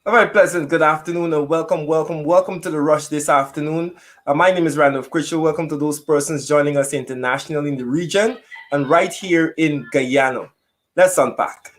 A very pleasant good afternoon and welcome to the Rush this afternoon. My name is Randolph Critchell. Welcome to those persons joining us internationally in the region and right here in Guyana. Let's unpack.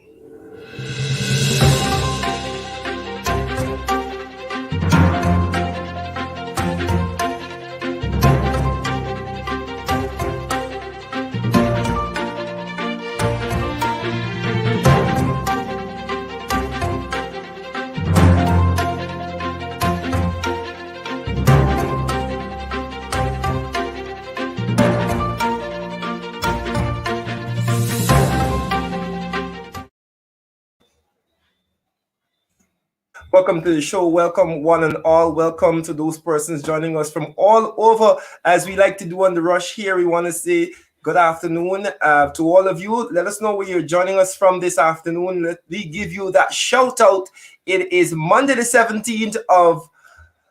Welcome to the show. Welcome, one and all. Welcome to those persons joining us from all over. As we like to do on the Rush here, we want to say good afternoon to all of you. Let us know where you're joining us from this afternoon. Let me give you that shout out. It is Monday, the 17th of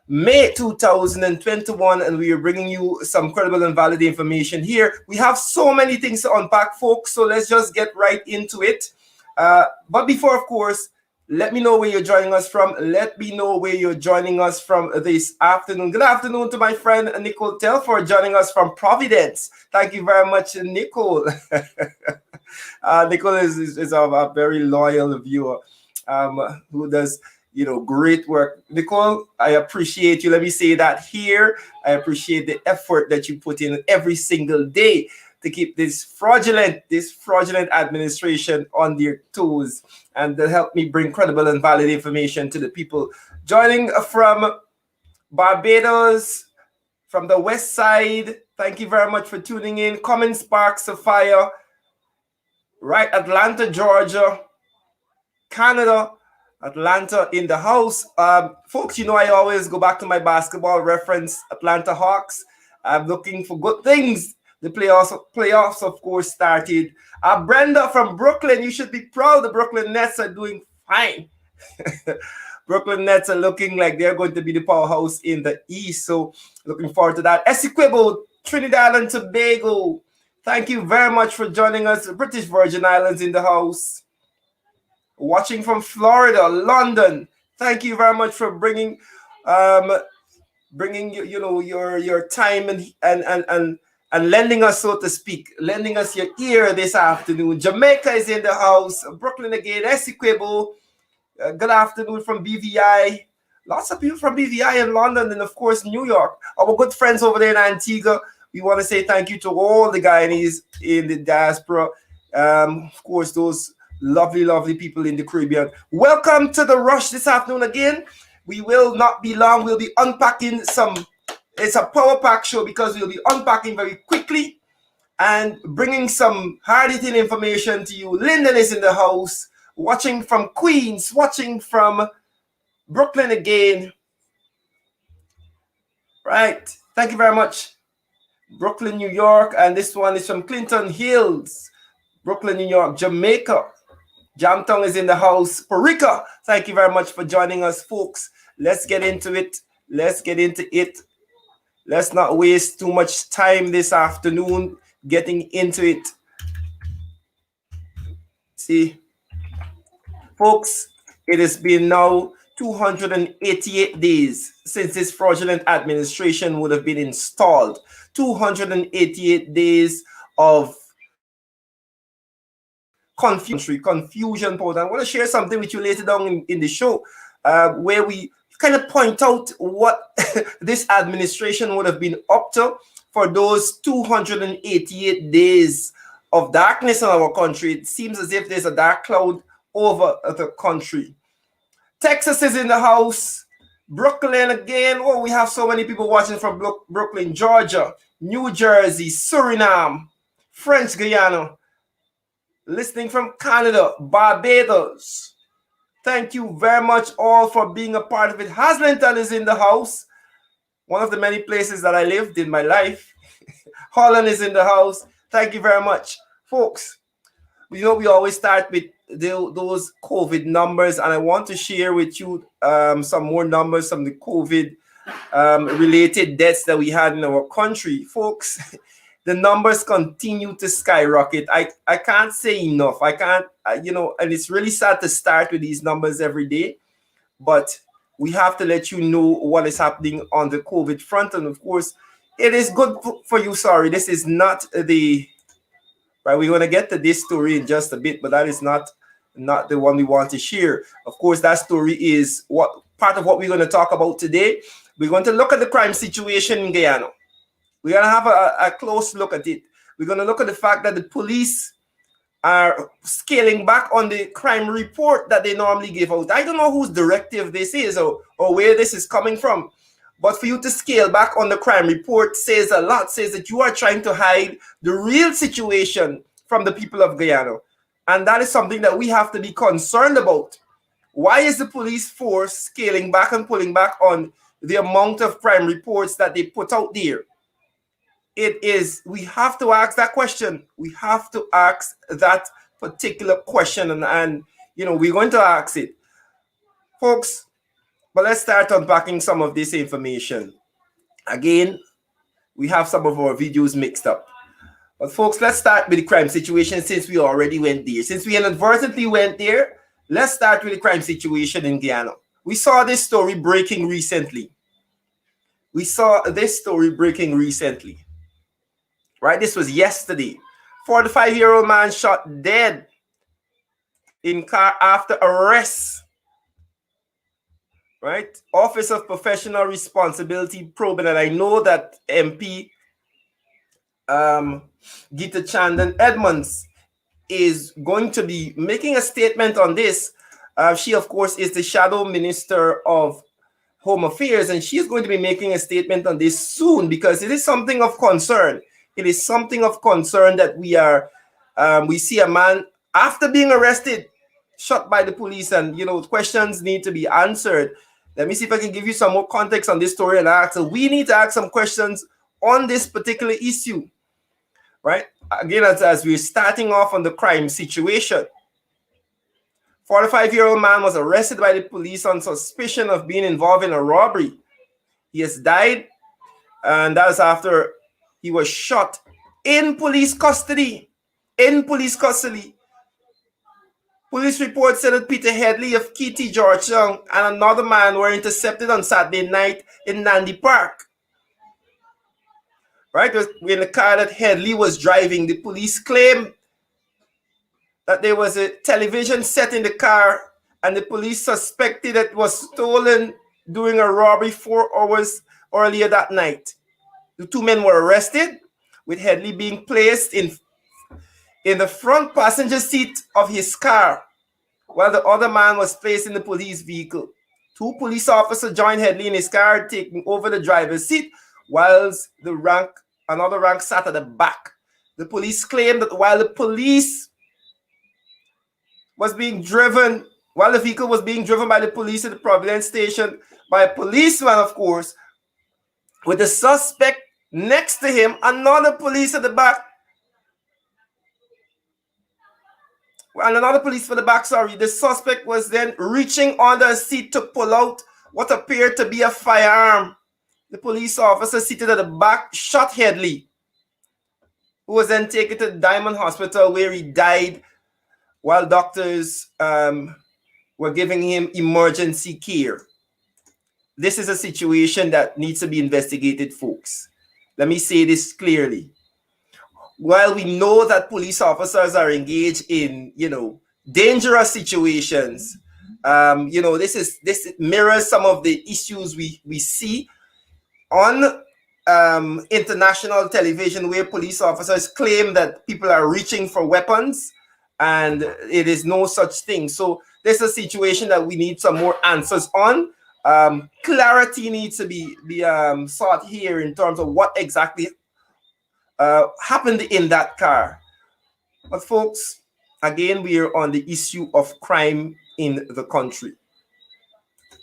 May 2021, and we are bringing you some credible and valid information here. We have so many things to unpack, folks, so let's just get right into it. But before, of course, let me know where you're joining us from. Let me know where you're joining us from this afternoon. Good afternoon to my friend Nicole Telford joining us from Providence. Thank you very much, Nicole. Nicole is a very loyal viewer who does great work. Nicole, I appreciate you. Let me say that here. I appreciate the effort that you put in every single day to keep this fraudulent administration on their toes and to help me bring credible and valid information to the people joining from Barbados, from the west side. Thank you very much for tuning in. Common Sparks of Fire, right? Atlanta, Georgia, Canada, Atlanta in the house. Folks, I always go back to my basketball reference, Atlanta Hawks. I'm looking for good things. The playoffs, of course, started. Brenda from Brooklyn, you should be proud. The Brooklyn Nets are doing fine. Brooklyn Nets are looking like they're going to be the powerhouse in the East. So looking forward to that. Essequibo, Trinidad and Tobago. Thank you very much for joining us. British Virgin Islands in the house. Watching from Florida, London. Thank you very much for bringing your time and lending us, so to speak, lending us your ear this afternoon. Jamaica is in the house. Brooklyn again. Essequibo. Good afternoon from BVI. Lots of people from BVI in London and, of course, New York. Our good friends over there in Antigua. We want to say thank you to all the Guyanese in the diaspora. Of course, those lovely people in the Caribbean. Welcome to the Rush this afternoon again. We will not be long. We'll be unpacking it's a power pack show because we'll be unpacking very quickly and bringing some hard-hitting information to you. Lyndon is in the house, watching from Queens, watching from Brooklyn again. Right. Thank you very much. Brooklyn, New York. And this one is from Clinton Hills, Brooklyn, New York, Jamaica. Jamtong is in the house. Parika, thank you very much for joining us, folks. Let's get into it. Let's not waste too much time this afternoon getting into it. See, folks, it has been now 288 days since this fraudulent administration would have been installed. 288 days of confusion. I want to share something with you later down in the show where we kind of point out what this administration would have been up to for those 288 days of darkness in our country. It seems as if there's a dark cloud over the country. Texas is in the house. Brooklyn again. Oh, we have so many people watching from Brooklyn, Georgia, New Jersey, Suriname, French Guyana. Listening from Canada, Barbados. Thank you very much all for being a part of it. Haslington is in the house. One of the many places that I lived in my life. Holland is in the house. Thank you very much. Folks, we always start with those COVID numbers, and I want to share with you some more numbers from the COVID related deaths that we had in our country. Folks, the numbers continue to skyrocket. I can't say enough. I can't, and it's really sad to start with these numbers every day. but we have to let you know what is happening on the COVID front. And of course, it is good for you. Sorry, this is not the right. We're going to get to this story in just a bit, but that is not the one we want to share. Of course, that story is what part of what we're going to talk about today. We're going to look at the crime situation in Guyana. We're going to have a close look at it. We're going to look at the fact that the police are scaling back on the crime report that they normally give out. I don't know whose directive this is or where this is coming from. But for you to scale back on the crime report says a lot, says that you are trying to hide the real situation from the people of Guyana. And that is something that we have to be concerned about. Why is the police force scaling back and pulling back on the amount of crime reports that they put out there? We have to ask that question. We have to ask that particular question, and we're going to ask it, folks. But let's start unpacking some of this information. Again, we have some of our videos mixed up. But folks, let's start with the crime situation since we already went there. Since we inadvertently went there, let's start with the crime situation in Guyana. We saw this story breaking recently. Right? This was yesterday. 45-year-old man shot dead in car after arrest. Right? Office of Professional Responsibility probing, and I know that MP Gita Chandan Edmonds is going to be making a statement on this. She, of course, is the Shadow Minister of Home Affairs, and she is going to be making a statement on this soon because it is something of concern. It is something of concern that we see a man after being arrested, shot by the police, and questions need to be answered. Let me see if I can give you some more context on this story and ask. So we need to ask some questions on this particular issue, right? Again, as we're starting off on the crime situation, 45-year-old man was arrested by the police on suspicion of being involved in a robbery. He has died, and that was after he was shot in police custody. Police reports said that Peter Headley of Kitty, Georgetown, and another man were intercepted on Saturday night in Nandi Park. Right? In the car that Headley was driving, the police claimed that there was a television set in the car, and the police suspected it was stolen during a robbery 4 hours earlier that night. The two men were arrested, with Headley being placed in the front passenger seat of his car, while the other man was placed in the police vehicle. 2 police officers joined Headley in his car, taking over the driver's seat, whilst another rank sat at the back. The police claimed that while the vehicle was being driven by the police at the Providence station by a policeman, of course, with the suspect next to him, another police at the back. And another police for the back, the suspect was then reaching under a seat to pull out what appeared to be a firearm. The police officer seated at the back shot Headley, who was then taken to Diamond Hospital where he died while doctors were giving him emergency care. This is a situation that needs to be investigated, folks. Let me say this clearly. While we know that police officers are engaged in, dangerous situations, this mirrors some of the issues we see on international television, where police officers claim that people are reaching for weapons, and it is no such thing. So there's a situation that we need some more answers on. Clarity needs to be sought here in terms of what exactly happened in that car. But folks, again, we are on the issue of crime in the country.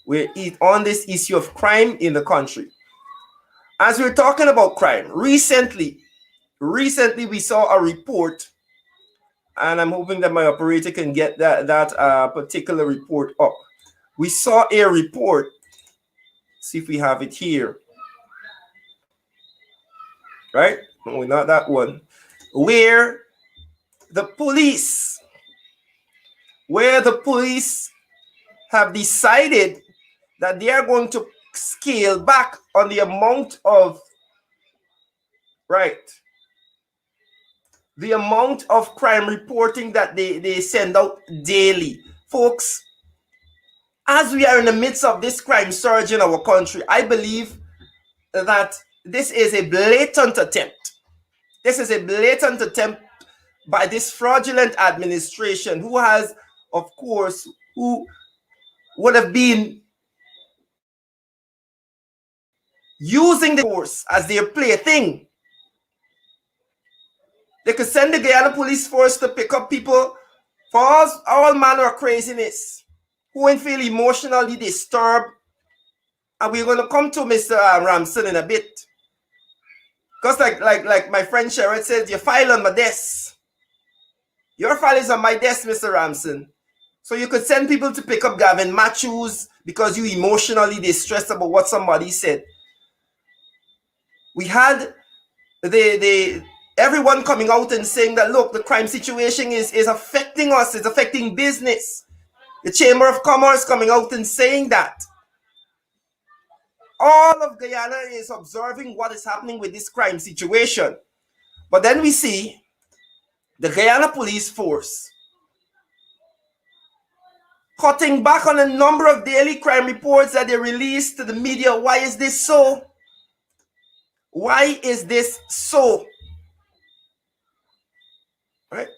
We're on this issue of crime in the country. As we're talking about crime, recently we saw a report, and I'm hoping that my operator can get that particular report up. We saw a report, see if we have it here, right? No, not that one, where the police have decided that they are going to scale back on the amount of, the amount of crime reporting that they send out daily. Folks, as we are in the midst of this crime surge in our country, I believe that this is a blatant attempt. This is a blatant attempt by this fraudulent administration who has, of course, who would have been using the force as their plaything. They could send the Guyana police force to pick up people for all manner of craziness, who ain't feel emotionally disturbed. And we're going to come to Mr. Ramson in a bit. Because like my friend Sherrod says, your file on my desk. Your file is on my desk, Mr. Ramson. So you could send people to pick up Gavin Matthews because you emotionally distressed about what somebody said. We had everyone coming out and saying that, look, the crime situation is affecting us, it's affecting business. The Chamber of Commerce coming out and saying that. All of Guyana is observing what is happening with this crime situation. But then we see the Guyana police force cutting back on a number of daily crime reports that they release to the media. Why is this so? Why is this so? Right?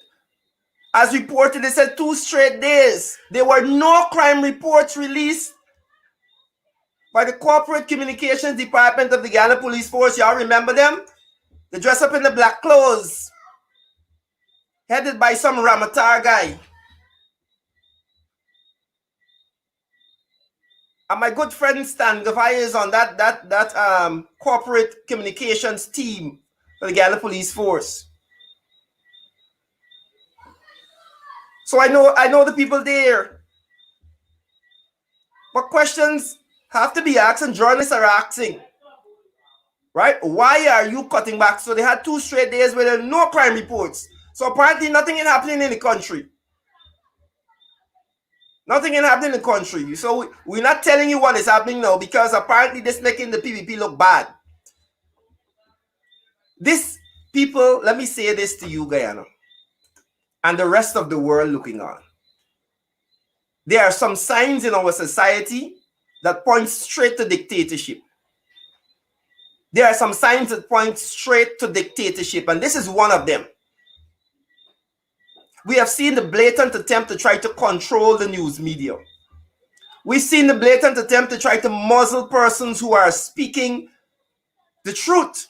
As reported, they said 2 straight days, there were no crime reports released by the Corporate Communications Department of the Guyana Police Force. Y'all remember them? They dress up in the black clothes, headed by some Ramatar guy. And my good friend Stan Gavai is on that corporate communications team for the Guyana Police Force. So I know the people there. But questions have to be asked, and journalists are asking, right? Why are you cutting back? So they had 2 straight days where there were no crime reports. So apparently nothing is happening in the country. Nothing is happening in the country. So we're not telling you what is happening now, because apparently this making the PPP look bad. This, people, let me say this to you, Guyana, and the rest of the world looking on. There are some signs in our society that point straight to dictatorship. There are some signs that point straight to dictatorship, and this is one of them. We have seen the blatant attempt to try to control the news media. We've seen the blatant attempt to try to muzzle persons who are speaking the truth.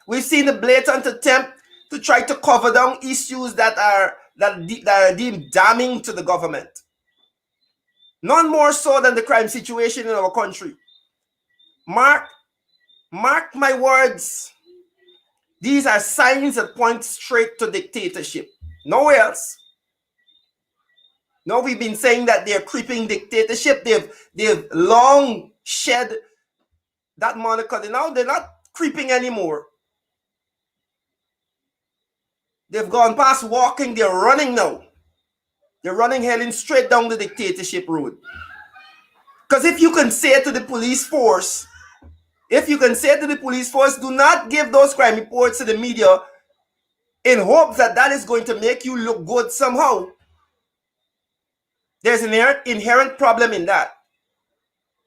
We've seen the blatant attempt to try to cover down issues that are deemed damning to the government. None more so than the crime situation in our country. Mark my words. These are signs that point straight to dictatorship. Nowhere else. No, we've been saying that they're creeping dictatorship. They've long shed that moniker. They're not creeping anymore. They've gone past walking, they're running now. They're running heading straight down the dictatorship road. Because if you can say to the police force, do not give those crime reports to the media in hopes that that is going to make you look good somehow, there's an inherent problem in that.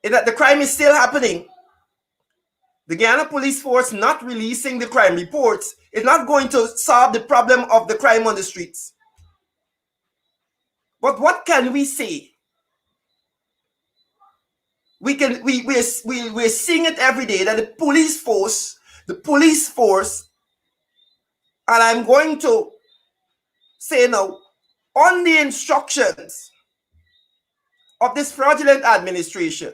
In that the crime is still happening. The Guyana police force not releasing the crime reports is not going to solve the problem of the crime on the streets. But what can we say? We're seeing it every day that the police force, and I'm going to say now, on the instructions of this fraudulent administration,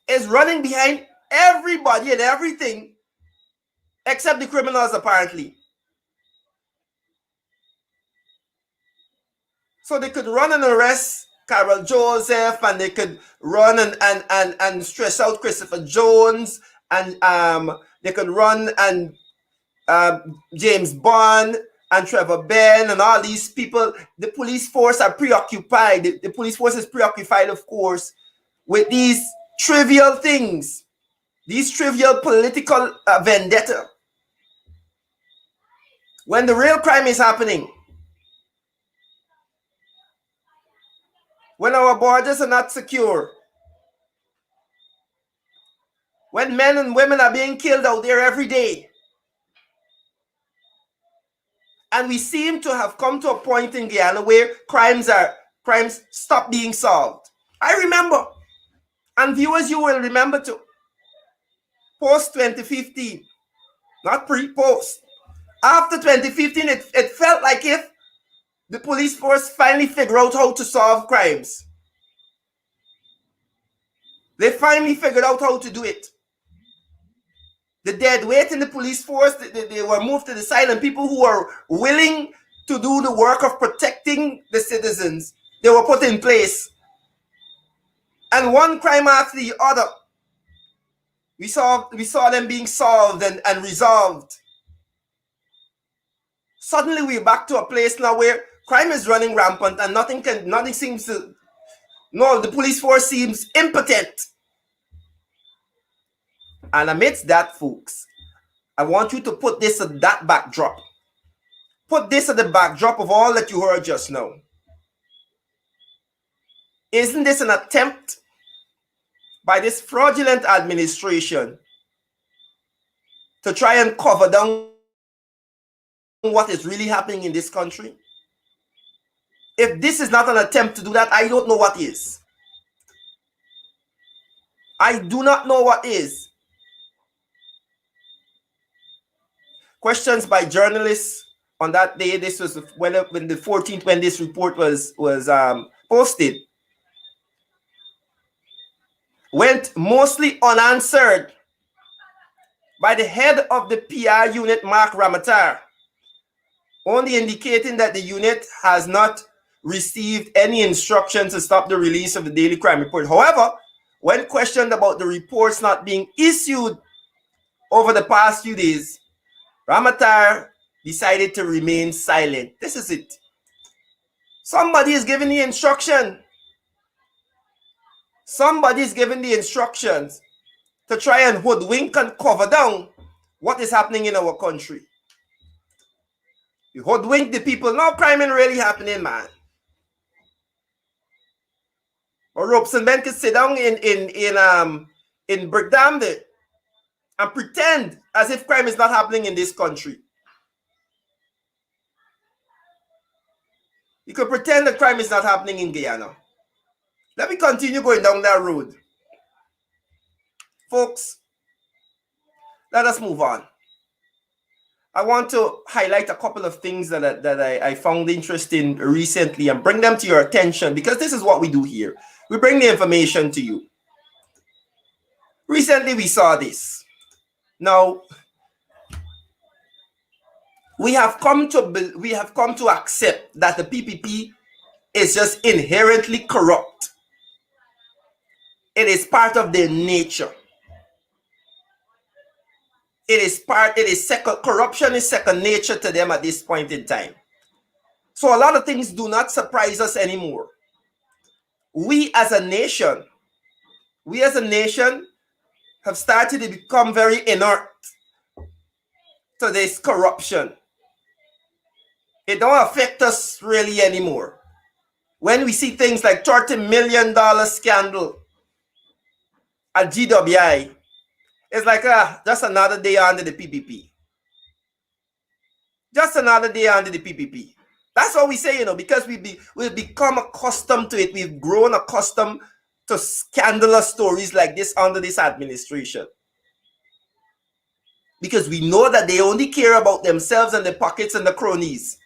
is running behind everybody and everything except the criminals, apparently. So they could run and arrest Carol Joseph, and they could run and stress out Christopher Jones, and they could run and James Bond, and Trevor Ben and all these people, the police force are preoccupied. The police force is preoccupied, of course, with these trivial things, these trivial political vendetta. When the real crime is happening, when our borders are not secure, when men and women are being killed out there every day, and we seem to have come to a point in Guyana where crimes stop being solved. I remember, and viewers, you will remember too, post 2015, not pre-post. After 2015, it felt like if the police force finally figured out how to solve crimes. They finally figured out how to do it. The dead weight in the police force, they were moved to the side, and people who are willing to do the work of protecting the citizens, they were put in place. And one crime after the other, we saw them being solved and resolved. Suddenly we're back to a place now where crime is running rampant and nothing seems to, no, the police force seems impotent. And amidst that, folks, I want you to put this at that backdrop. Put this at the backdrop of all that you heard just now. Isn't this an attempt by this fraudulent administration to try and cover down what is really happening in this country? If this is not an attempt to do that, I don't know what is. I do not know what is. Questions by journalists on that day. This was when the 14th, when this report was posted, went mostly unanswered by the head of the PR unit, Mark Ramatar, only indicating that the unit has not received any instructions to stop the release of the daily crime report. However, when questioned about the reports not being issued over the past few days, Ramatar decided to remain silent. This is it. Somebody is giving the instruction. Somebody is giving the instructions to try and hoodwink and cover down what is happening in our country. You hoodwink the people. No crime ain't really happening, man. Or Robeson Ben could sit down in Brickdam there and pretend as if crime is not happening in this country. You could pretend that crime is not happening in Guyana. Let me continue going down that road. Folks, let us move on. I want to highlight a couple of things that I found interesting recently and bring them to your attention, because this is what we do here. We bring the information to you. Recently, we saw this. Now, we have come to accept that the PPP is just inherently corrupt. It is part of their nature. Corruption is second nature to them at this point in time. So a lot of things do not surprise us anymore. We as a nation have started to become very inert to this corruption. It don't affect us really anymore. When we see things like $30 million scandal at GWI, it's like just another day under the PPP. Just another day under the PPP. That's what we say, because we've become accustomed to it. We've grown accustomed to scandalous stories like this under this administration. Because we know that they only care about themselves and their pockets and the cronies.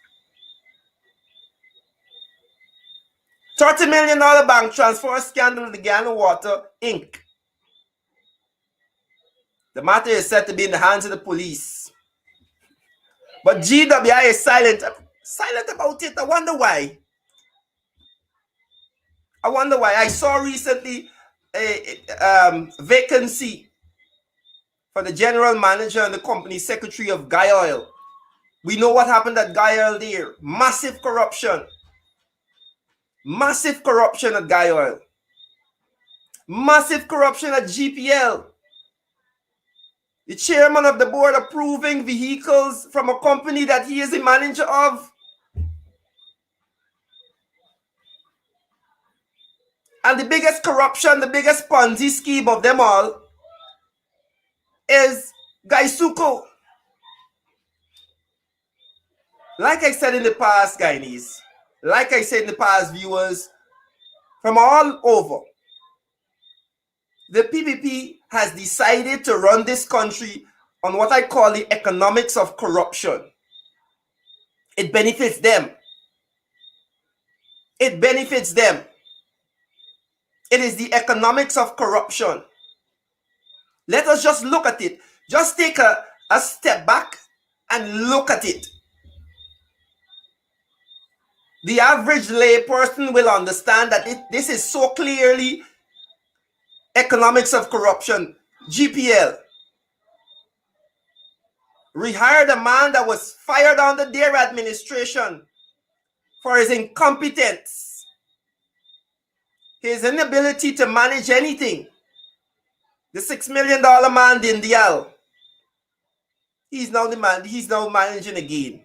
$30 million bank transfer scandal in the Guyana Water, Inc. The matter is said to be in the hands of the police. But GWI is silent about it. I wonder why. I saw recently a vacancy for the general manager and the company secretary of Guy Oil. We know what happened at Guy there. Massive corruption. Massive corruption at Guy Oil. Massive corruption at GPL. The chairman of the board approving vehicles from a company that he is the manager of. And the biggest corruption, the biggest Ponzi scheme of them all is Gaisuko. Like I said in the past, Guyanese, like I said in the past, viewers, from all over, the PPP has decided to run this country on what I call the economics of corruption. It benefits them. It benefits them. It is the economics of corruption. Let us just look at it. Just take a step back and look at it. The average lay person will understand that this is so clearly economics of corruption. GPL rehired a man that was fired under their administration for his incompetence, his inability to manage anything. The $6 million man, Dindial, he's now the man. He's now managing again.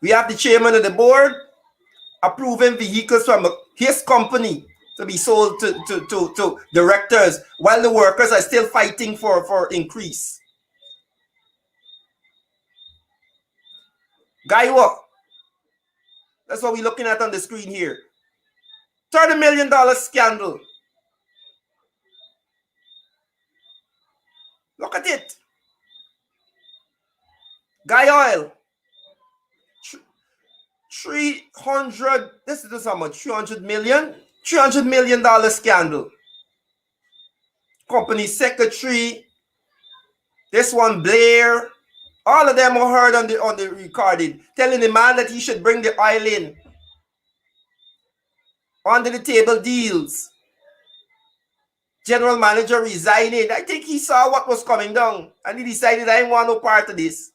We have the chairman of the board approving vehicles from his company to be sold to directors while the workers are still fighting for increase. Gaiwa, that's what we're looking at on the screen here. $30 million scandal. Look at it. Guy Oil. 300, this is how much? 300 million? $300 million scandal. Company secretary, this one Blair, all of them are heard on the recorded, telling the man that he should bring the oil in. Under the table deals. General manager resigning. I think he saw what was coming down and he decided I didn't want no part of this.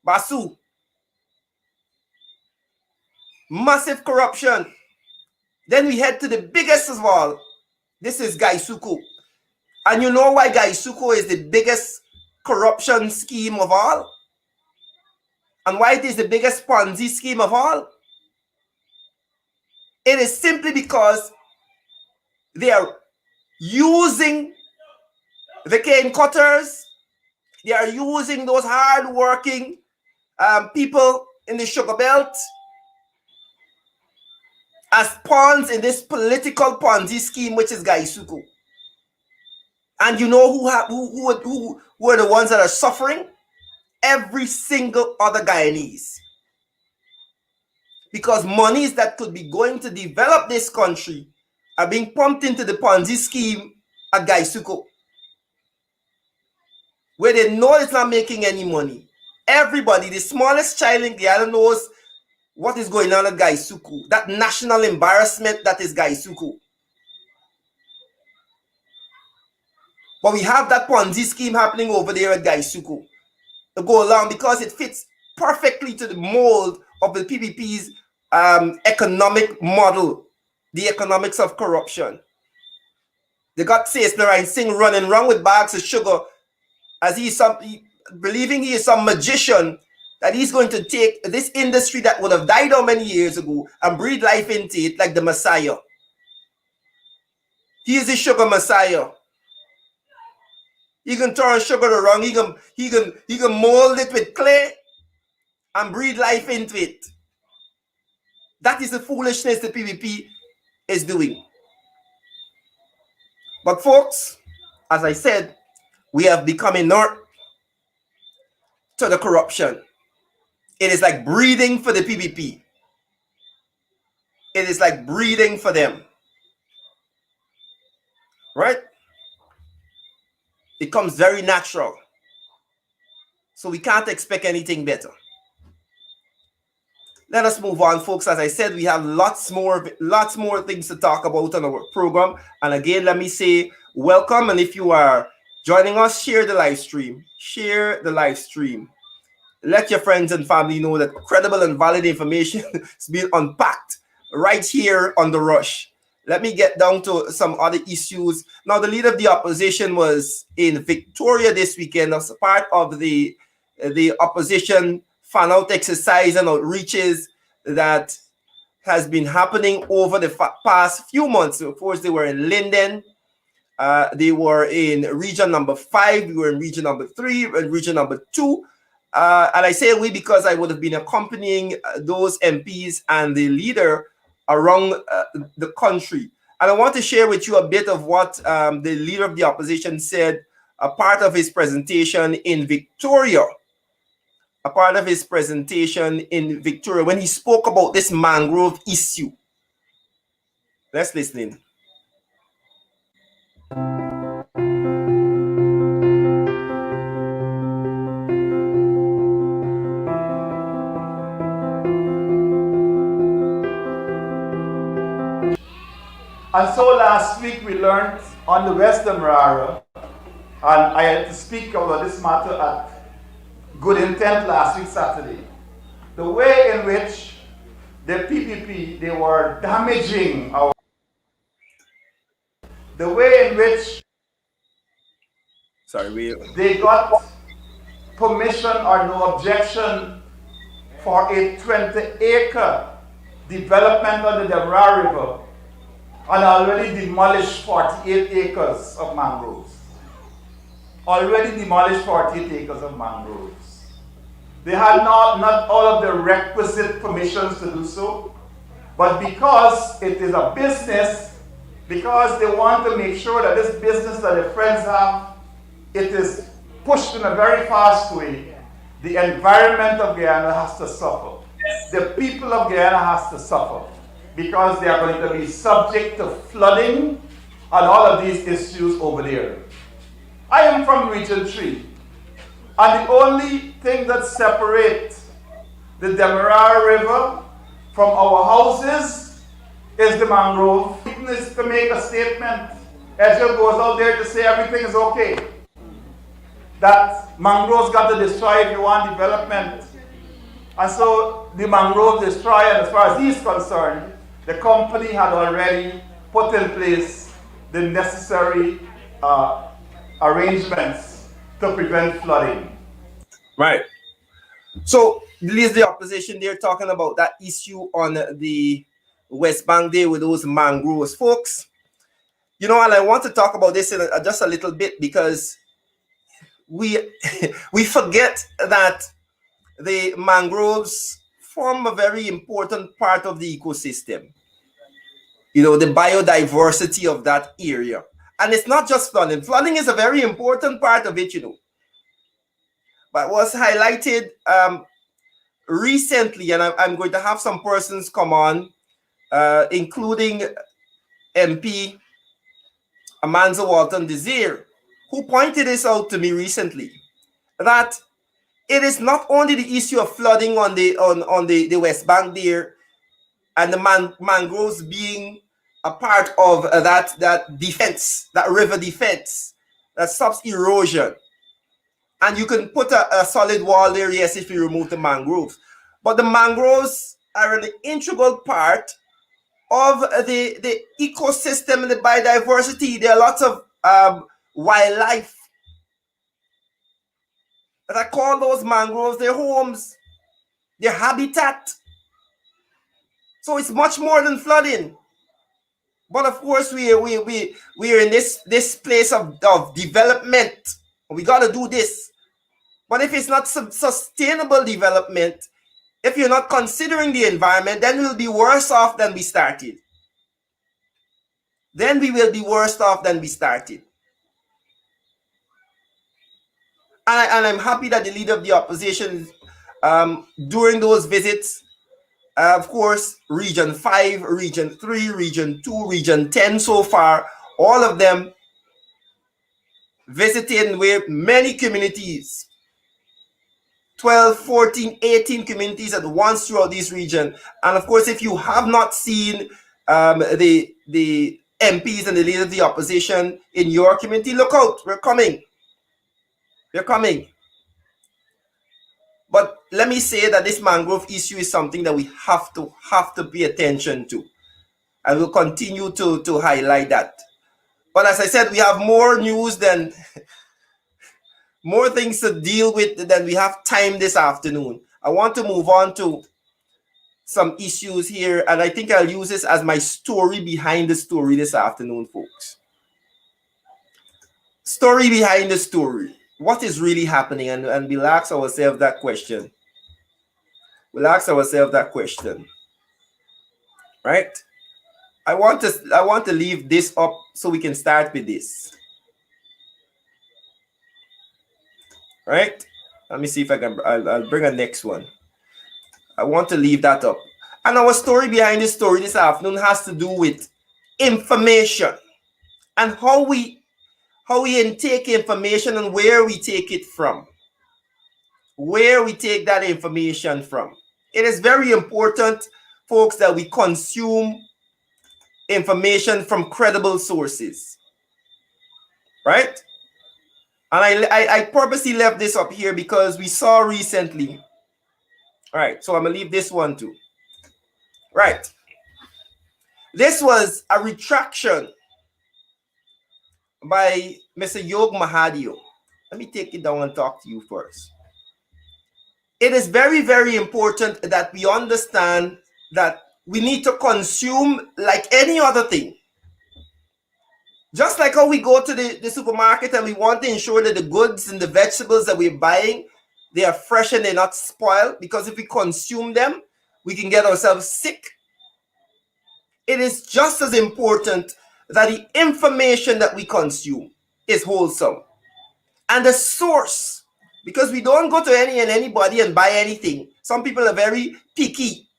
Basu. Massive corruption. Then we head to the biggest of all. This is Gaisuko. And you know why Gaisuko is the biggest corruption scheme of all? And why it is the biggest Ponzi scheme of all? It is simply because they are using the cane cutters. They are using those hard-working people in the sugar belt as pawns in this political Ponzi scheme, which is Gaisuko. And you know who are the ones that are suffering? Every single other Guyanese. Because monies that could be going to develop this country are being pumped into the Ponzi scheme at Gaisuko, where they know it's not making any money. Everybody, the smallest child in Guyana knows what is going on at Gaisuko. That national embarrassment that is Gaisuko. But we have that Ponzi scheme happening over there at Gaisuko to go along because it fits perfectly to the mold of the PPP's economic model, the economics of corruption. They got Narayan Singh running around with bags of sugar as believing he is some magician, that he's going to take this industry that would have died out many years ago and breathe life into it like the Messiah. He is the sugar Messiah. He can turn sugar around. He can mold it with clay and breathe life into it. That is the foolishness the PPP is doing. But folks, as I said, we have become inert to the corruption. It is like breathing for the PPP. It is like breathing for them. Right? It comes very natural. So we can't expect anything better. Let us move on, folks. As I said, we have lots more things to talk about on our program. And again, let me say welcome. And if you are joining us, share the live stream. Share the live stream. let your friends and family know that credible and valid information is being unpacked right here on The Rush. Let me get down to some other issues. Now, the leader of the opposition was in Victoria this weekend as part of the opposition fan out exercise and outreaches that has been happening over the past few months. Of course, they were in Linden. They were in region number 5. We were in region number 3 and region number 2. And I say we because I would have been accompanying those MPs and the leader around the country. And I want to share with you a bit of what the leader of the opposition said, a part of his presentation in Victoria. A part of his presentation in Victoria when he spoke about this mangrove issue. Let's listen in. And so last week we learned on the West Demerara, and I had to speak about this matter at Good Intent last week Saturday. The way in which the PPP, they were damaging our... The way in which they got permission or no objection for a 20-acre development on the Demerara River and already demolished 48 acres of mangroves. Already demolished 48 acres of mangroves. They had not all of the requisite permissions to do so, but because it is a business, because they want to make sure that this business that their friends have, it is pushed in a very fast way, the environment of Guyana has to suffer. The people of Guyana has to suffer, because they are going to be subject to flooding and all of these issues over there. I am from Region 3, and the only thing that separates the Demerara River from our houses is the mangrove. It is to make a statement. Ezra goes out there to say everything is okay. That mangroves got to destroy if you want development. And so the mangrove destroyer, as far as he's concerned, the company had already put in place the necessary arrangements to prevent flooding. Right. So, leads the opposition, they're talking about that issue on the West Bank there with those mangroves, folks. You know, and I want to talk about this in just a little bit because we forget that the mangroves form a very important part of the ecosystem. You know, the biodiversity of that area. And it's not just flooding. Flooding is a very important part of it, you know. But was highlighted recently, and I'm going to have some persons come on, including MP Amanza Walton Desir, who pointed this out to me recently, that it is not only the issue of flooding on the West Bank there and the mangroves being a part of that defense, that river defense that stops erosion. And you can put a solid wall there, yes, if you remove the mangroves. But the mangroves are an integral part of the ecosystem and the biodiversity. There are lots of wildlife that call those mangroves their homes, their habitat. So it's much more than flooding. But of course, we are in this place of development. We got to do this. But if it's not sustainable development, if you're not considering the environment, then we'll be worse off than we started. Then we will be worse off than we started. And I'm happy that the leader of the opposition, during those visits, of course, Region 5, Region 3, Region 2, Region 10 so far, all of them visiting with many communities, 12, 14, 18 communities at once throughout this region. And of course, if you have not seen the MPs and the leaders of the opposition in your community, look out, we're coming. They're coming. But let me say that this mangrove issue is something that we have to pay attention to. I will continue to highlight that. But as I said, we have more news than more things to deal with than we have time this afternoon. I want to move on to some issues here, and I think I'll use this as my story behind the story this afternoon, folks. Story behind the story. What is really happening? And we'll ask ourselves that question. Right? I want to leave this up so we can start with this. Right? Let me see if I can. I'll bring a next one. I want to leave that up. And our story behind this story this afternoon has to do with information and how we intake information and where we take it from. Where we take that information from. It is very important, folks, that we consume information from credible sources. Right? And I purposely left this up here because we saw recently. All right, so I'm going to leave this one too. Right. This was a retraction by Mr. Yog Mahadio. Let me take it down and talk to you first. It is very, very important that we understand that we need to consume like any other thing. Just like how we go to the supermarket and we want to ensure that the goods and the vegetables that we're buying, they are fresh and they're not spoiled, because if we consume them, we can get ourselves sick. It is just as important that the information that we consume is wholesome. And the source, because we don't go to anybody and buy anything. Some people are very picky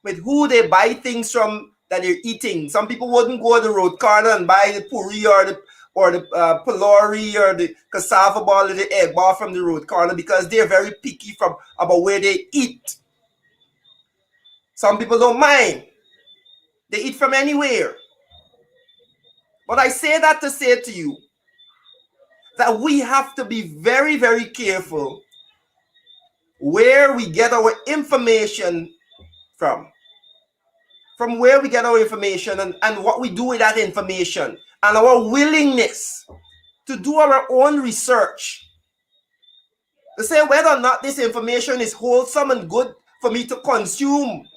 with who they buy things from that they're eating. Some people wouldn't go to the road corner and buy the puri or the pylori or the cassava ball or the egg ball from the road corner because they're very picky about where they eat. Some people don't mind. They eat from anywhere. But I say that to say to you that we have to be very, very careful where we get our information from where we get our information and what we do with that information, and our willingness to do our own research to say whether or not this information is wholesome and good for me to consume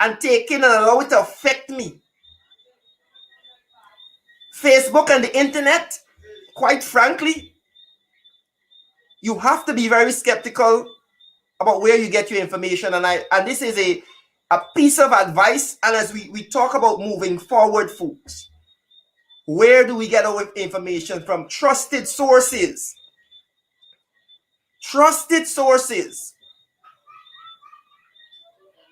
and take in and allow it to affect me. Facebook and the internet, quite frankly, you have to be very skeptical about where you get your information. And this is a piece of advice. And as we talk about moving forward, folks, where do we get our information from? Trusted sources. Trusted sources.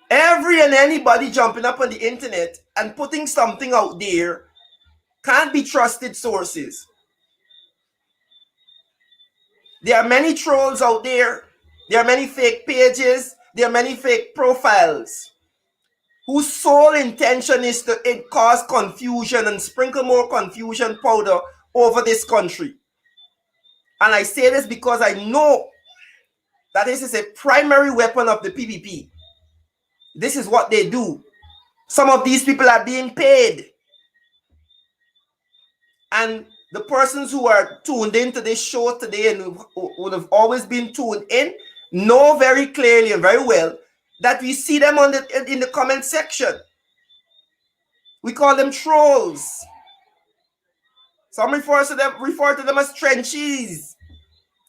Every and anybody jumping up on the internet and putting something out there can't be trusted sources. There are many trolls out there. There are many fake pages. There are many fake profiles whose sole intention is to cause confusion and sprinkle more confusion powder over this country. And I say this because I know that this is a primary weapon of the PPP. This is what they do. Some of these people are being paid. And the persons who are tuned into this show today and who would have always been tuned in know very clearly and very well that we see them in the comment section. We call them trolls. Some refer to them as trenchies.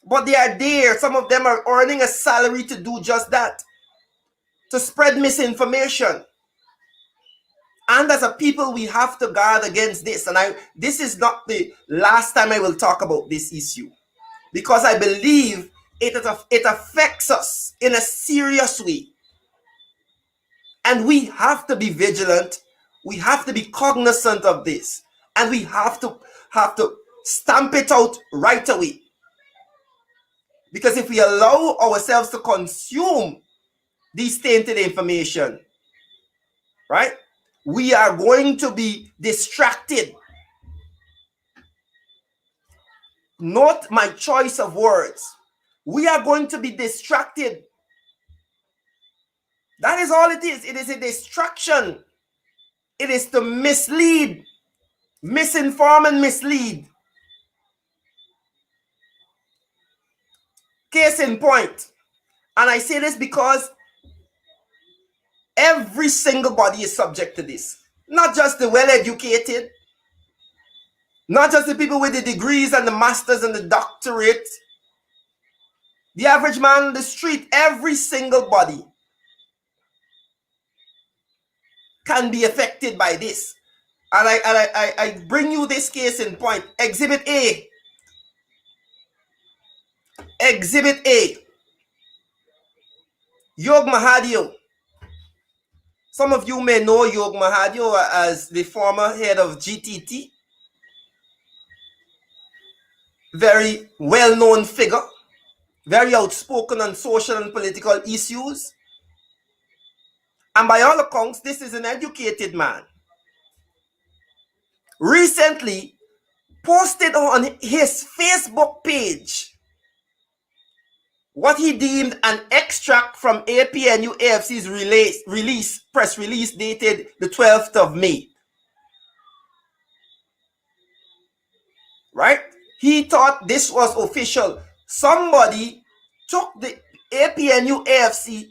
But they are there. Some of them are earning a salary to do just that. To spread misinformation. And as a people, we have to guard against this. And this is not the last time I will talk about this issue. Because I believe it affects us in a serious way. And we have to be vigilant. We have to be cognizant of this. And we have to stamp it out right away. Because if we allow ourselves to consume these tainted information, right, we are going to be distracted. Note my choice of words. We are going to be distracted That is all it is. It is a distraction. It is to mislead, misinform and mislead. Case in point. And I say this because every single body is subject to this. Not just the well-educated, not just the people with the degrees and the masters and the doctorate. The average man on the street, every single body can be affected by this. And I bring you this case in point. Exhibit A. Exhibit A. Yog Mahadio. Some of you may know Yog Mahadio as the former head of GTT. Very well-known figure. Very outspoken on social and political issues. And by all accounts, this is an educated man. Recently, posted on his Facebook page what he deemed an extract from APNU AFC's press release dated the 12th of May. Right? He thought this was official. Somebody took the APNU AFC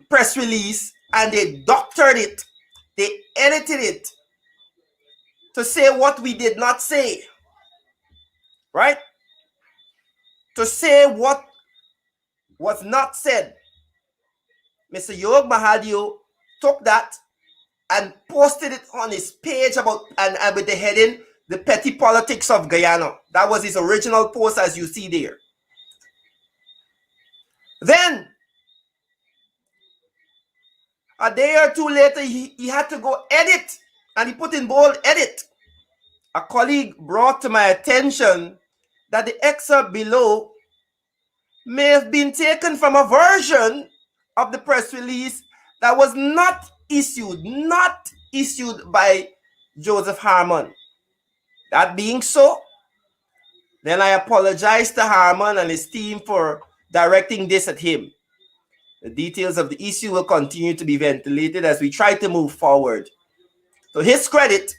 press release and they doctored it. They edited it to say what we did not say. Right? To say what was not said. Mr. Yog Mahadio took that and posted it on his page about and with the heading, "The Petty Politics of Guyana." That was his original post, as you see there. Then, a day or two later, he had to go edit, and he put in bold, "edit." A colleague brought to my attention that the excerpt below may have been taken from a version of the press release that was not issued by Joseph Harmon. That being so, then I apologize to Harmon and his team for directing this at him. The details of the issue will continue to be ventilated as we try to move forward. To his credit,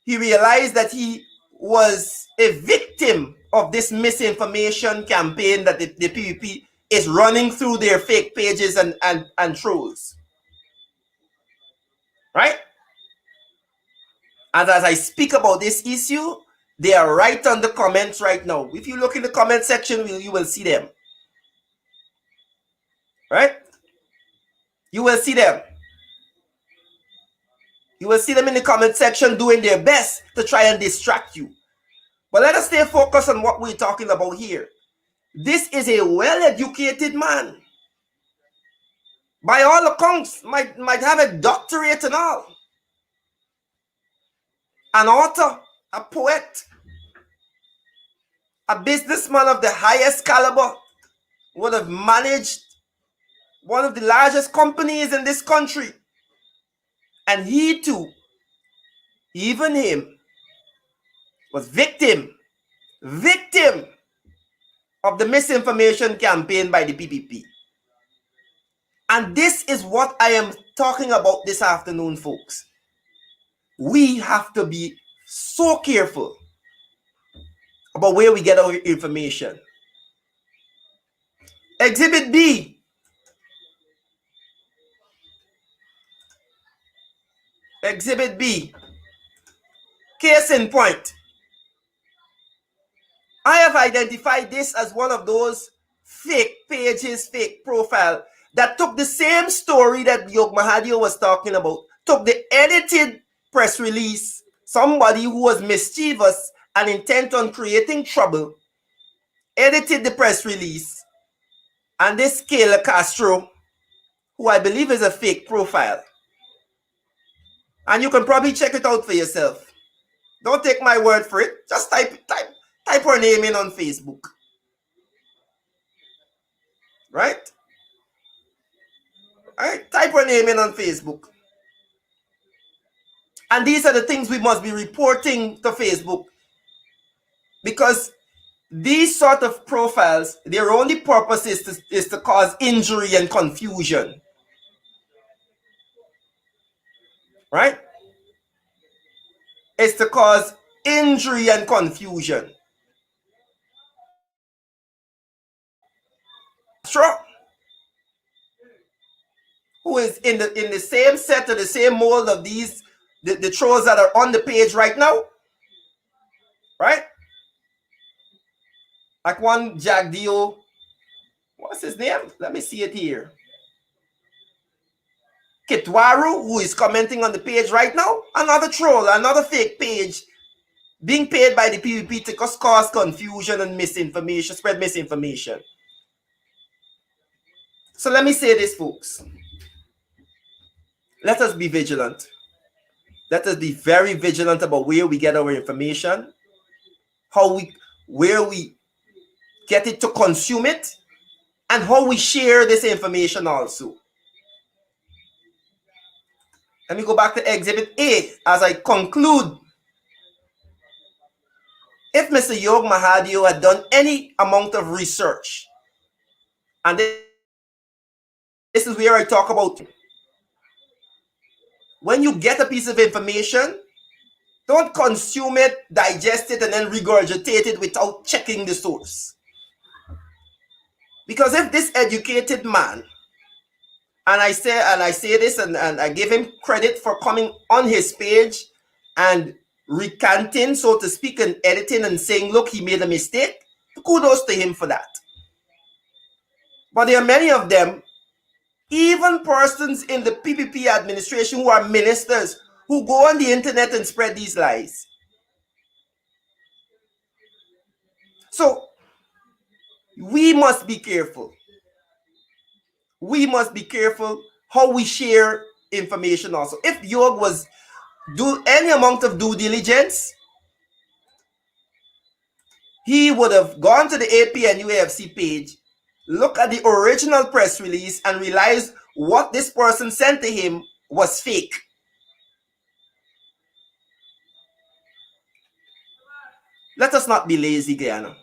he realized that he was a victim of this misinformation campaign that the PPP is running through their fake pages and trolls. Right? And as I speak about this issue, they are right on the comments right now. If you look in the comment section, you will see them. Right? You will see them. You will see them in the comment section doing their best to try and distract you. But let us stay focused on what we're talking about here. This is a well-educated man. By all accounts, might have a doctorate and all. An author, a poet, a businessman of the highest caliber, would have managed one of the largest companies in this country. And he too, even him, was victim of the misinformation campaign by the PPP. And this is what I am talking about this afternoon, folks. We have to be so careful about where we get our information. Exhibit B. Exhibit B. Case in point. I have identified this as one of those fake pages, fake profile that took the same story that Yog Mahadio was talking about, took the edited press release, somebody who was mischievous and intent on creating trouble, edited the press release, and this Kayla Castro, who I believe is a fake profile. And you can probably check it out for yourself. Don't take my word for it. Just type her name in on Facebook. Right? Alright, type her name in on Facebook. And these are the things we must be reporting to Facebook. Because These sort of profiles, their only purpose is to cause injury and confusion. Right? It's to cause injury and confusion. Sure. Who is in the same set or the same mold of these the trolls that are on the page right now, right? Like one Jack Dio, what's his name? Let me see it here. Kitwaru, who is commenting on the page right now, another troll, another fake page, being paid by the PPP to cause confusion and misinformation, spread misinformation. So let me say this, folks. Let us be vigilant. Let us be very vigilant about where we get our information, where we get it to consume it, and how we share this information also. Let me go back to Exhibit A as I conclude. If Mr. Yog Mahadio had done any amount of research, and this is where I talk about, when you get a piece of information, don't consume it, digest it, and then regurgitate it without checking the source. Because if this educated man, and I say this, and I give him credit for coming on his page and recanting, so to speak, and editing and saying, look, he made a mistake. Kudos to him for that. But there are many of them, even persons in the PPP administration who are ministers, who go on the internet and spread these lies. So we must be careful. We must be careful how we share information also. If Yog was do any amount of due diligence, he would have gone to the AP and UAFC page, look at the original press release, and realize what this person sent to him was fake. Let us not be lazy, Guyana.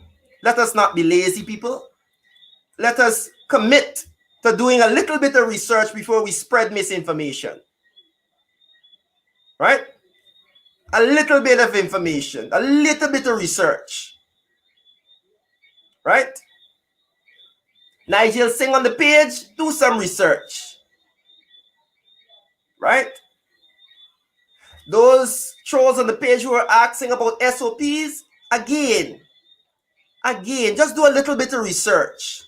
Let us not be lazy, people. Let us commit to doing a little bit of research before we spread misinformation. Right? A little bit of information, a little bit of research. Right? Nigel Singh on the page, do some research. Right? Those trolls on the page who are asking about SOPs, again, just do a little bit of research.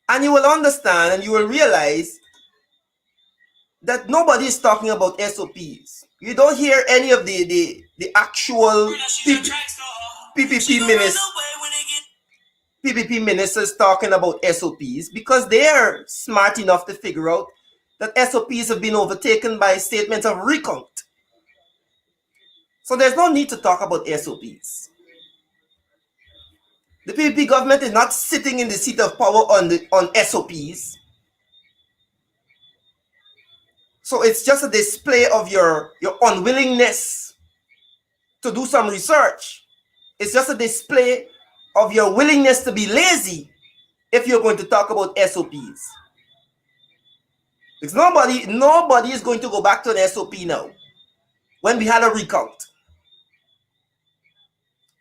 And you will understand and you will realize that nobody is talking about SOPs. You don't hear any of the actual PPP ministers talking about SOPs, because they're smart enough to figure out that SOPs have been overtaken by statements of recount. So there's no need to talk about SOPs. The PPP government is not sitting in the seat of power on SOPs. So it's just a display of your unwillingness to do some research. It's just a display of your willingness to be lazy if you're going to talk about SOPs. Because nobody is going to go back to an SOP now when we had a recount.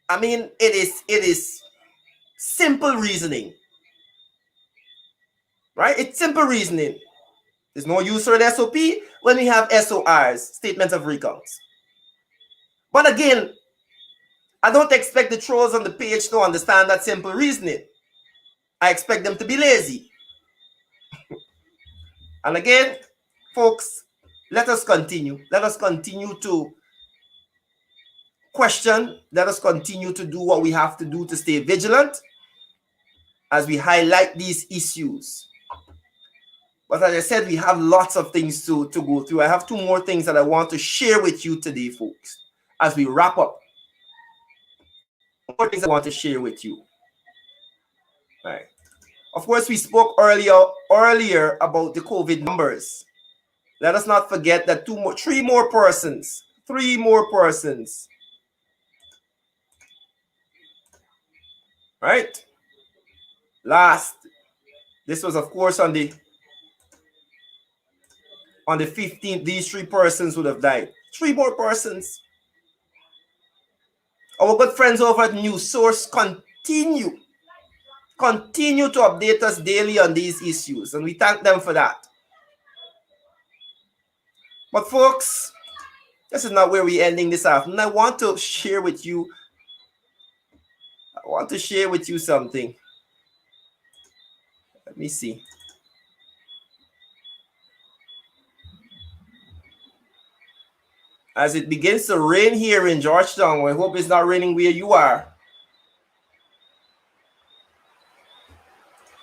I mean, it is simple reasoning. Right? It's simple reasoning. There's no use for an SOP when we have SORs, statements of recounts. But again, I don't expect the trolls on the page to understand that simple reasoning. I expect them to be lazy. And again, folks, let us continue. Let us continue to question. Let us continue to do what we have to do to stay vigilant as we highlight these issues. But as I said, we have lots of things to go through. I have two more things that I want to share with you today, folks, as we wrap up. More things I want to share with you. All right. Of course, we spoke earlier about the COVID numbers. Let us not forget that three more persons right? Last, this was of course on the 15th. These 3 persons would have died. 3 more persons. Our good friends over at News Source continue to update us daily on these issues, and we thank them for that. But folks, this is not where we're ending this afternoon. I want to share with you something. Let me see. As it begins to rain here in Georgetown, I hope it's not raining where you are.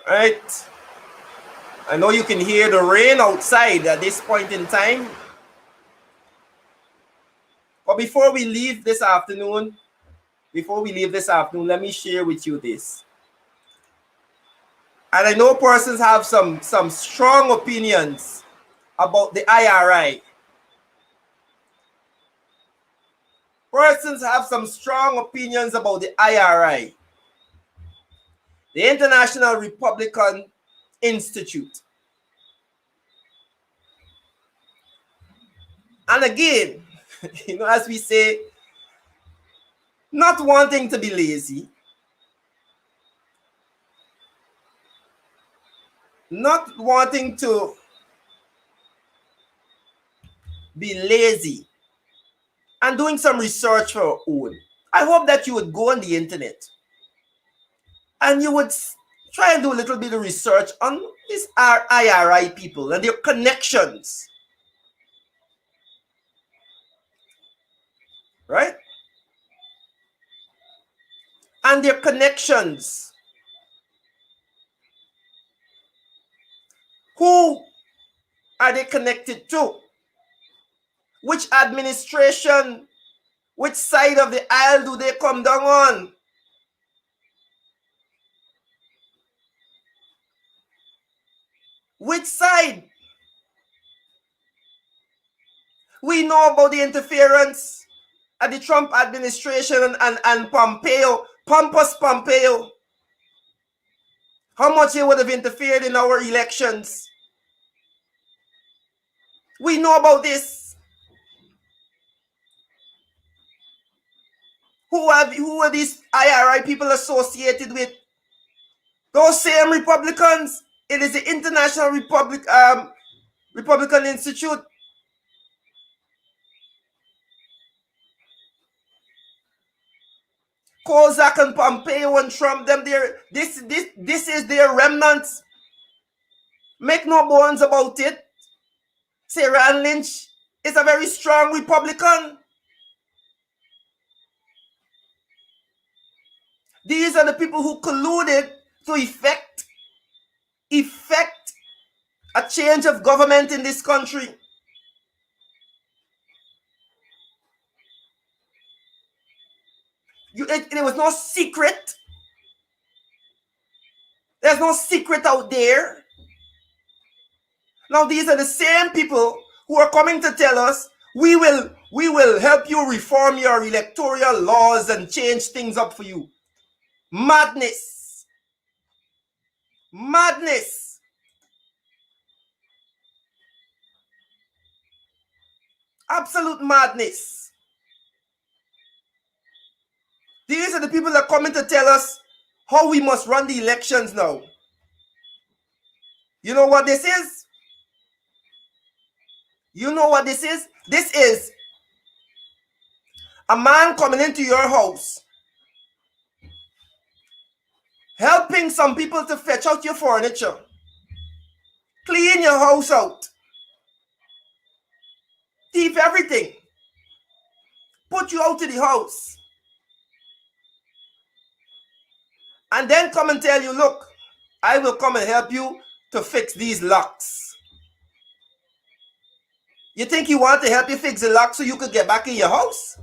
Right? I know you can hear the rain outside at this point in time. But before we leave this afternoon, let me share with you this. And I know persons have some strong opinions about the IRI. Persons have some strong opinions about the IRI, the International Republican Institute. And again, as we say, not wanting to be lazy, not wanting to be lazy, and doing some research for our own. I hope that you would go on the internet and you would try and do a little bit of research on these IRI people and their connections. Right? And their connections. Who are they connected to? Which administration, which side of the aisle do they come down on? Which side? We know about the interference at the Trump administration and Pompeo, Pompous Pompeo. How much he would have interfered in our elections. We know about this. Who are these IRI people associated with? Those same Republicans. It is the International Republican Institute. Kozak and Pompeo and Trump, this is their remnants. Make no bones about it. Sarah Lynch is a very strong Republican. These are the people who colluded to effect a change of government in this country. It was no secret. There's no secret out there. Now these are the same people who are coming to tell us, we will help you reform your electoral laws and change things up for you. Madness. Madness. Absolute madness. These are the people that are coming to tell us how we must run the elections now. You know what this is? You know what this is? This is a man coming into your house, helping some people to fetch out your furniture, clean your house out, thief everything, put you out of the house, and then come and tell you, look, I will come and help you to fix these locks. You think he want to help you fix the lock so you could get back in your house?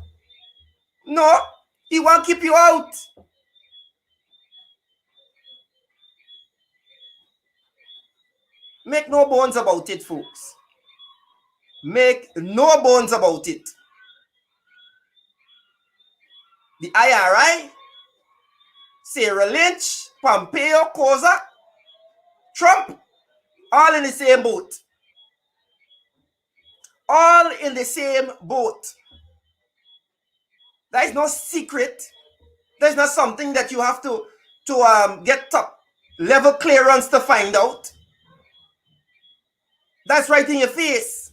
No, he want to keep you out. Make no bones about it, folks. Make no bones about it. The IRI Sarah Lynch, Pompeo, Kozak, Trump, all in the same boat. All in the same boat. That is no secret. There's not something that you have to get top level clearance to find out. That's right in your face.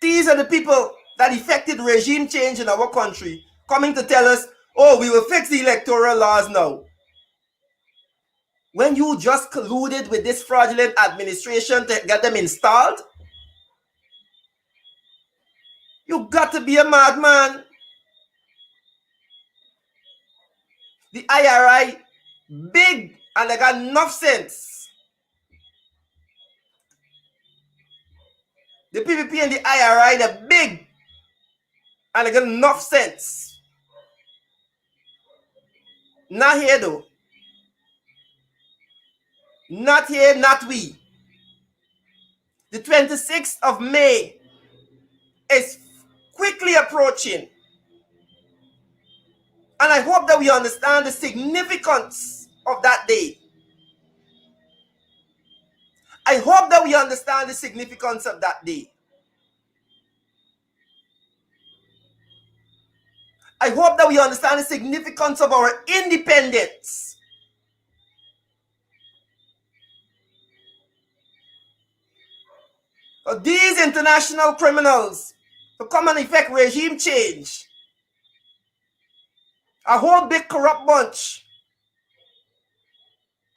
These are the people that effected regime change in our country, coming to tell us, oh, we will fix the electoral laws now. When you just colluded with this fraudulent administration to get them installed, you got to be a madman. The IRI, big, and they got enough sense. The PPP and the IRI, they're big, and they got enough sense. Not here though. Not here, not we. The 26th of May is quickly approaching. And I hope that we understand the significance of that day. I hope that we understand the significance of that day. I hope that we understand the significance of our independence. These international criminals to come and effect regime change, a whole big corrupt bunch,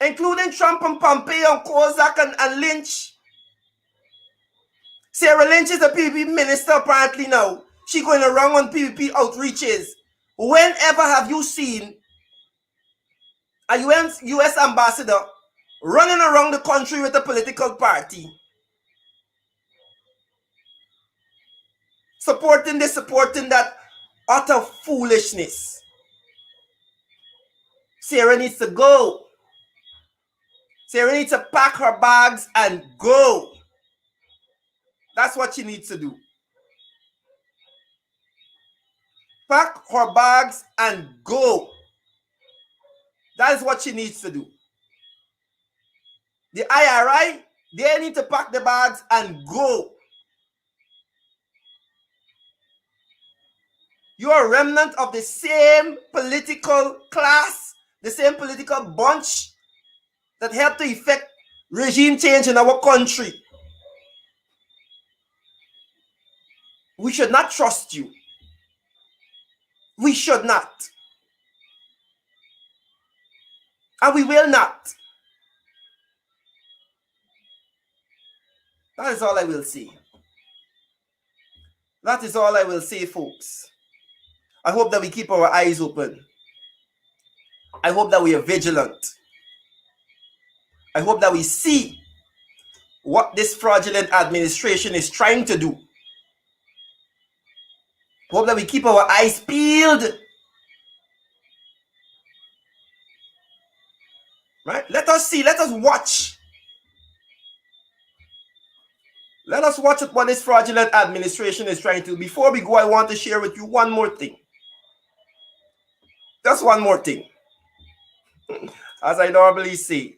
including Trump and Pompeo and Kozak and Lynch. Sarah Lynch is a PPP minister apparently now. She going around on PPP outreaches. Whenever have you seen a US ambassador running around the country with a political party? Supporting this, supporting that. Utter foolishness. Sarah needs to go. Sarah needs to pack her bags and go. That's what she needs to do. Pack her bags and go. That is what she needs to do. The IRI, they need to pack the bags and go. You are a remnant of the same political class, the same political bunch that helped to effect regime change in our country. We should not trust you. We should not. And we will not. That is all I will say. That is all I will say, folks. I hope that we keep our eyes open. I hope that we are vigilant. I hope that we see what this fraudulent administration is trying to do. I hope that we keep our eyes peeled. Right? Let us see. Let us watch. Let us watch what this fraudulent administration is trying to do. Before we go, I want to share with you one more thing. Just one more thing. As I normally say,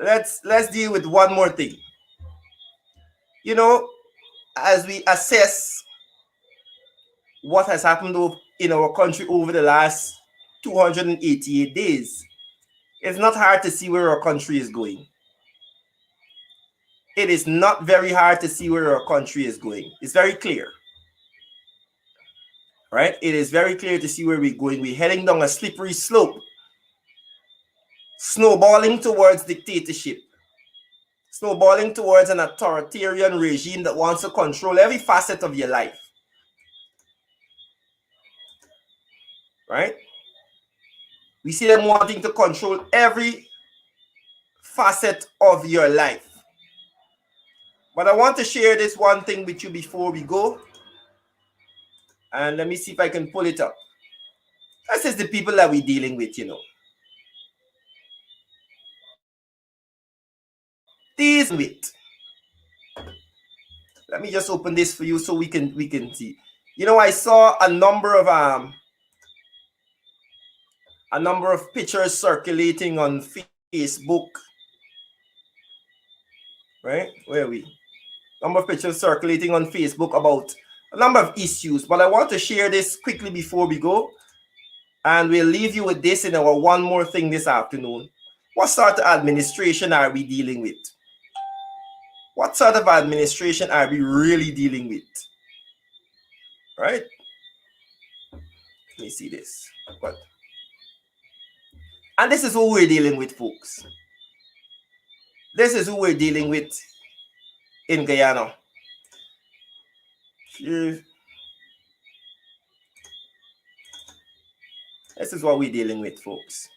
let's deal with one more thing. You know, as we assess what has happened in our country over the last 288 days, it's not hard to see where our country is going. It is not very hard to see where our country is going. It's very clear. Right? It is very clear to see where we're going. We're heading down a slippery slope, snowballing towards dictatorship, snowballing towards an authoritarian regime that wants to control every facet of your life. Right? We see them wanting to control every facet of your life. But I want to share this one thing with you before we go. And let me see if I can pull it up. This is the people that we're dealing with, you know. These with. Let me just open this for you so we can see. You know, I saw a number of a number of pictures circulating on Facebook. Right? Where are we? Number of pictures circulating on Facebook about a number of issues. But I want to share this quickly before we go. And we'll leave you with this in our one more thing this afternoon. What sort of administration are we dealing with? What sort of administration are we really dealing with? Right? Let me see this. What? And this is who we're dealing with, folks. This is who we're dealing with in Guyana. This is what we're dealing with, folks.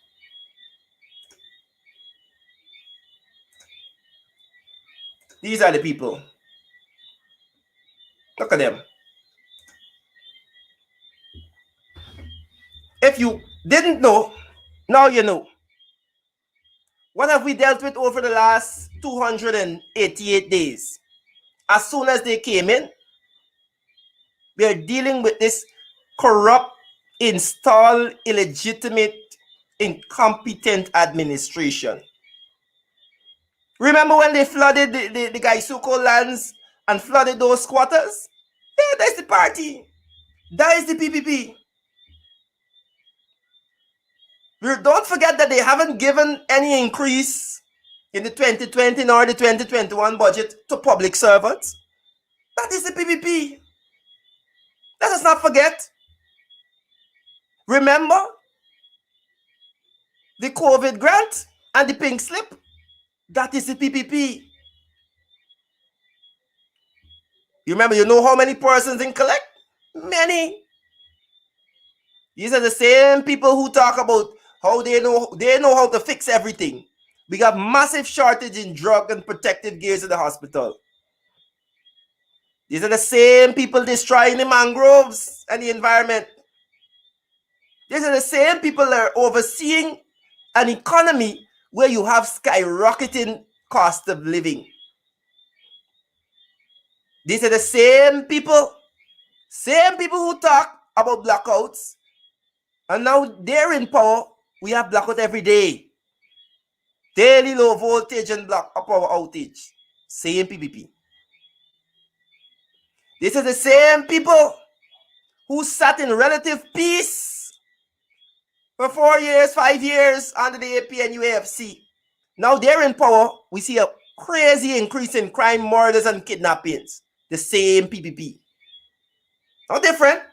These are the people. Look at them. If you didn't know, now you know. What have we dealt with over the last 288 days? As soon as they came in, we are dealing with this corrupt, installed, illegitimate, incompetent administration. Remember when they flooded the Gaisuko lands and flooded those squatters? Yeah, that's the party. That is the PPP. Don't forget that they haven't given any increase in the 2020 nor the 2021 budget to public servants. That is the PPP. Let us not forget. Remember the COVID grant and the pink slip? That is the PPP. You remember, you know how many persons in collect? Many. These are the same people who talk about how they know how to fix everything. We got massive shortage in drug and protective gears in the hospital. These are the same people destroying the mangroves and the environment. These are the same people that are overseeing an economy where you have skyrocketing cost of living. These are the same people who talk about blackouts, and now they're in power. We have blackout every day. Daily low voltage and power outage. Same PPP. These are the same people who sat in relative peace for 4 years, 5 years under the APNU AFC. Now they're in power. We see a crazy increase in crime, murders, and kidnappings. The same PPP. Not different.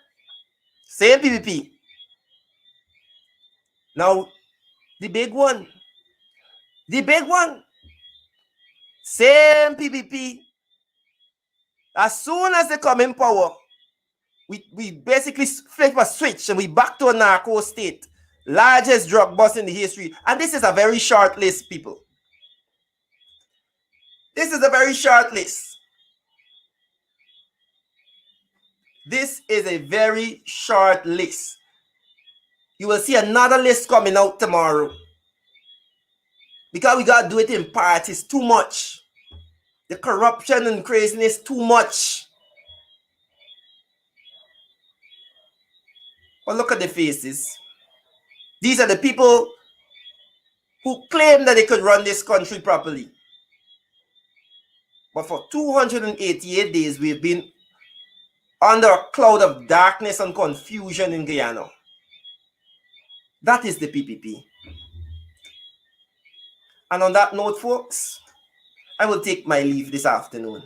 Same PPP. Now, the big one. Same PPP. As soon as they come in power, we basically flip a switch and we back to a narco state. Largest drug bust in the history. And this is a very short list, people. This is a very short list. This is a very short list. You will see another list coming out tomorrow. Because we got to do it in parts. It's too much. The corruption and craziness, too much. But look at the faces. These are the people who claim that they could run this country properly. But for 288 days, we've been under a cloud of darkness and confusion in Guyana. That is the PPP. And on that note, folks, I will take my leave this afternoon.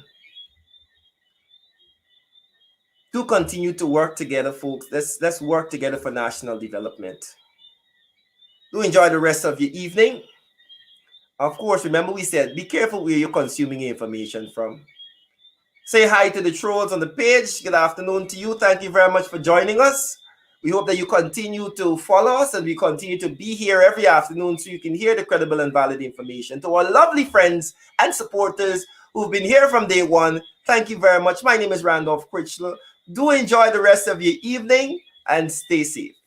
Do continue to work together, folks. Let's work together for national development. Do enjoy the rest of your evening. Of course, remember we said, be careful where you're consuming information from. Say hi to the trolls on the page. Good afternoon to you. Thank you very much for joining us. We hope that you continue to follow us and we continue to be here every afternoon so you can hear the credible and valid information. To our lovely friends and supporters who've been here from day one, thank you very much. My name is Randolph Critchlow. Do enjoy the rest of your evening and stay safe.